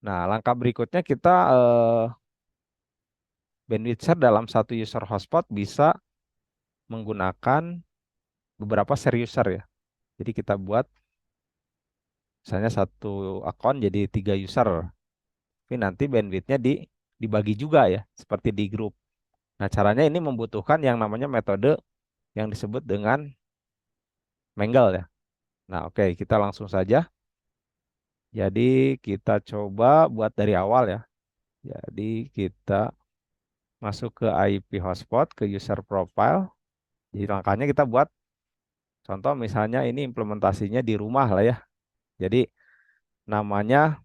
Nah, langkah berikutnya kita bandwidth share dalam satu user hotspot bisa menggunakan beberapa share user ya. Jadi kita buat misalnya satu akun jadi 3 user. Tapi nanti bandwidthnya dibagi juga ya, seperti di grup. Nah, caranya ini membutuhkan yang namanya metode yang disebut dengan Mangle ya. Nah, oke, kita langsung saja. Jadi kita coba buat dari awal ya. Jadi kita masuk ke IP hotspot, ke user profile. Jadi langkahnya kita buat contoh misalnya ini implementasinya di rumah lah ya. Jadi namanya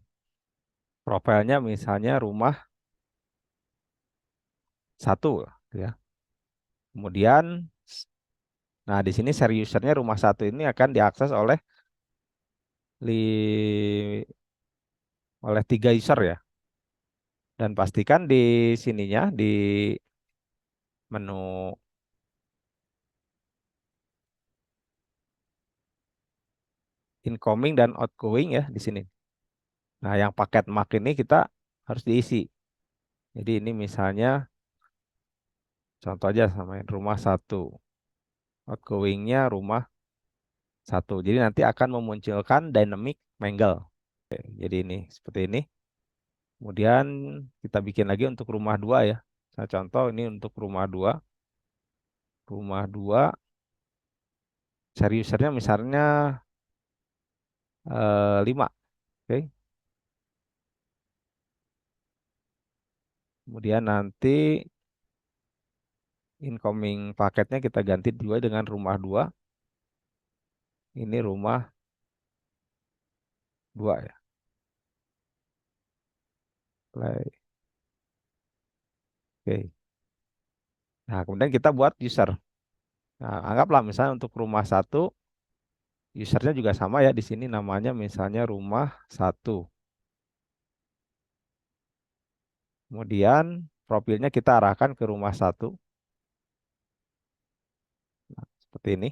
profilnya misalnya rumah satu ya. Kemudian nah di sini share usernya rumah satu ini akan diakses oleh 3 user ya. Dan pastikan di sininya di menu incoming dan outgoing ya di sini. Nah, yang paket MAC ini kita harus diisi. Jadi ini misalnya contoh aja sama rumah satu. Outgoingnya rumah satu. Jadi nanti akan memunculkan dynamic mangle. Oke, jadi ini seperti ini. Kemudian kita bikin lagi untuk rumah dua ya. Nah, contoh ini untuk rumah dua. Rumah dua, seri usernya misalnya 5. Oke. Kemudian nanti incoming paketnya kita ganti juga dengan rumah dua. Ini rumah dua ya. Play. Oke. Nah, kemudian kita buat user. Nah, anggaplah misalnya untuk rumah satu, usernya juga sama ya di sini namanya misalnya rumah satu. Kemudian profilnya kita arahkan ke rumah satu. Nah, seperti ini.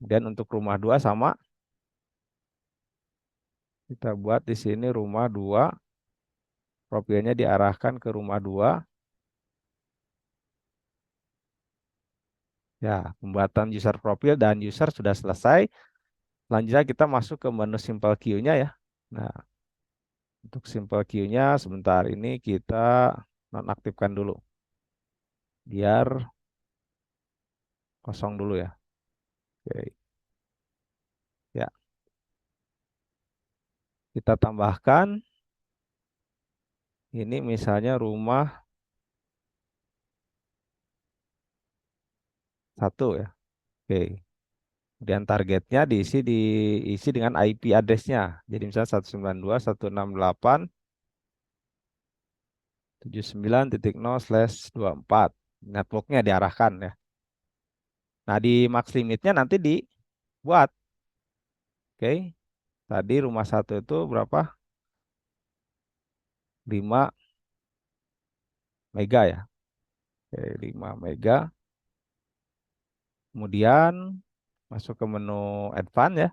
Kemudian untuk rumah dua sama, kita buat di sini rumah dua. Profilnya diarahkan ke rumah dua. Ya, pembuatan user profil dan user sudah selesai. Selanjutnya kita masuk ke menu simple queue-nya ya. Nah, untuk simple queue-nya sebentar ini kita nonaktifkan dulu. Biar kosong dulu ya. Oke. Ya, kita tambahkan ini misalnya rumah satu ya. Oke. Kemudian targetnya diisi dengan IP address-nya. Jadi misalnya 192.168.79.0/24. Networknya diarahkan ya. Nah, di max limitnya nanti dibuat. Oke. Tadi rumah satu itu berapa? 5 mega ya. Oke, 5 mega. Kemudian masuk ke menu advance ya.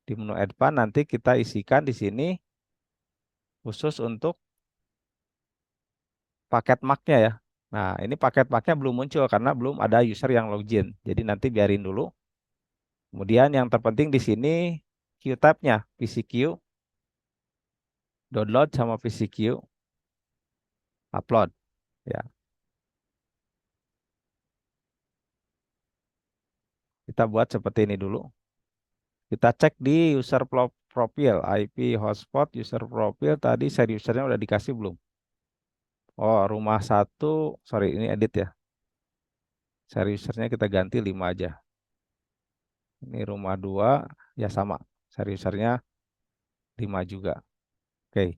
Di menu advance nanti kita isikan di sini khusus untuk paket MAC-nya ya. Nah, ini paket MAC-nya belum muncul karena belum ada user yang login. Jadi nanti biarin dulu. Kemudian yang terpenting di sini queue type-nya, PCQ, download sama PCQ, upload. Ya, kita buat seperti ini dulu. Kita cek di user profile, IP hotspot, user profile tadi seri usernya udah dikasih belum? Oh, rumah satu, sorry ini edit ya. Seri usernya kita ganti 5 aja. Ini rumah dua, ya sama. Seri usernya 5 juga. Oke.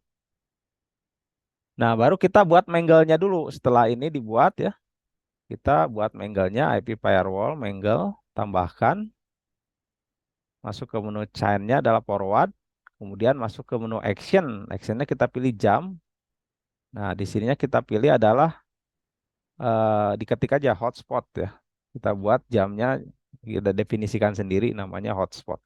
Nah, baru kita buat mangle-nya dulu. Setelah ini dibuat ya, kita buat mangle-nya IP firewall, mangle, tambahkan, masuk ke menu chain-nya adalah forward, kemudian masuk ke menu action. Action-nya kita pilih jam. Nah, di sininya kita pilih adalah diketik aja hotspot ya. Kita buat jamnya, kita definisikan sendiri namanya hotspot.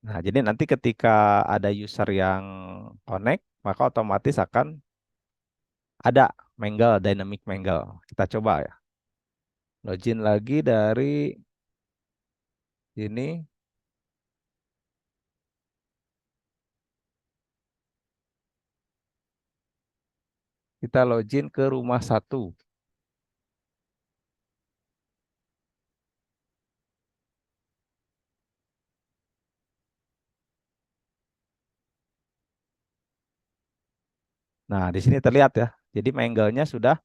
Nah, jadi nanti ketika ada user yang connect, maka otomatis akan ada Mangle, dynamic Mangle. Kita coba ya. Login lagi dari ini, kita login ke rumah satu. Nah, di sini terlihat ya. Jadi Mangle-nya sudah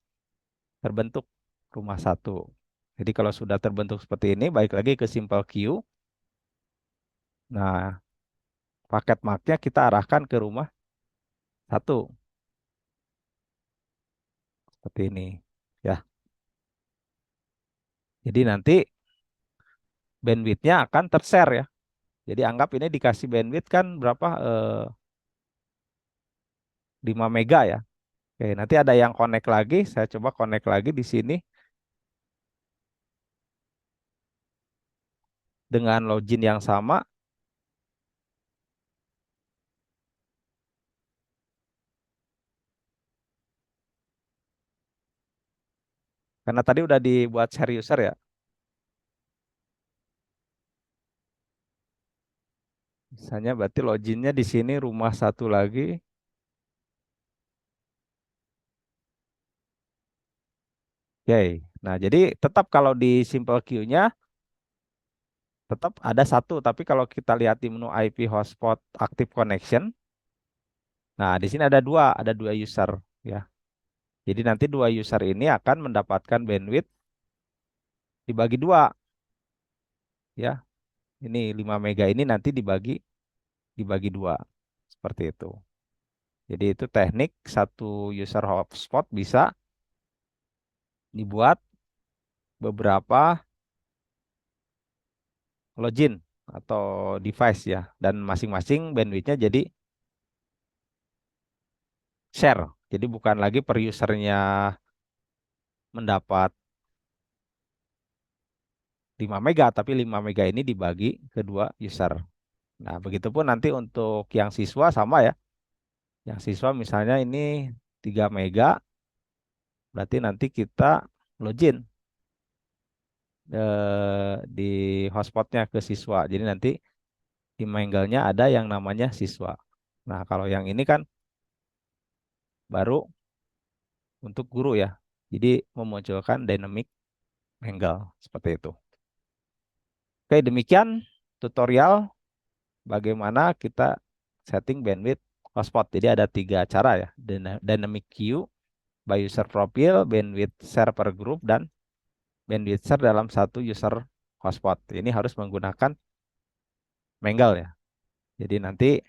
terbentuk rumah satu. Jadi kalau sudah terbentuk seperti ini, balik lagi ke simple queue. Nah, paket marknya kita arahkan ke rumah satu seperti ini. Ya, jadi nanti bandwidth-nya akan tershare ya. Jadi anggap ini dikasih bandwidth kan berapa? 5 mega ya. Oke, nanti ada yang connect lagi. Saya coba connect lagi di sini dengan login yang sama. Karena tadi udah dibuat share user ya. Misalnya berarti loginnya di sini rumah satu lagi. Oke. Nah, jadi tetap kalau di simple queue-nya tetap ada satu. Tapi kalau kita lihat di menu IP hotspot active connection, nah di sini ada dua user ya. Jadi nanti dua user ini akan mendapatkan bandwidth dibagi dua ya. Ini 5 mega ini nanti dibagi dua seperti itu. Jadi itu teknik satu user hotspot bisa dibuat beberapa login atau device ya, dan masing-masing bandwidthnya jadi share. Jadi bukan lagi per usernya mendapat 5 mega, tapi 5 mega ini dibagi kedua user. Nah, begitupun nanti untuk yang siswa sama ya. Yang siswa misalnya ini 3 mega, berarti nanti kita login di hotspotnya ke siswa. Jadi nanti di Mangle-nya ada yang namanya siswa. Nah, kalau yang ini kan baru untuk guru ya. Jadi memunculkan dynamic Mangle seperti itu. Oke, demikian tutorial bagaimana kita setting bandwidth hotspot. Jadi ada tiga cara ya. Dynamic queue, by user profile, bandwidth share per group, dan bandwidth share dalam satu user hotspot. Ini harus menggunakan Mangle ya. Jadi nanti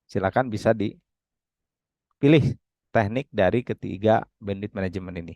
silakan bisa dipilih teknik dari ketiga bandwidth management ini.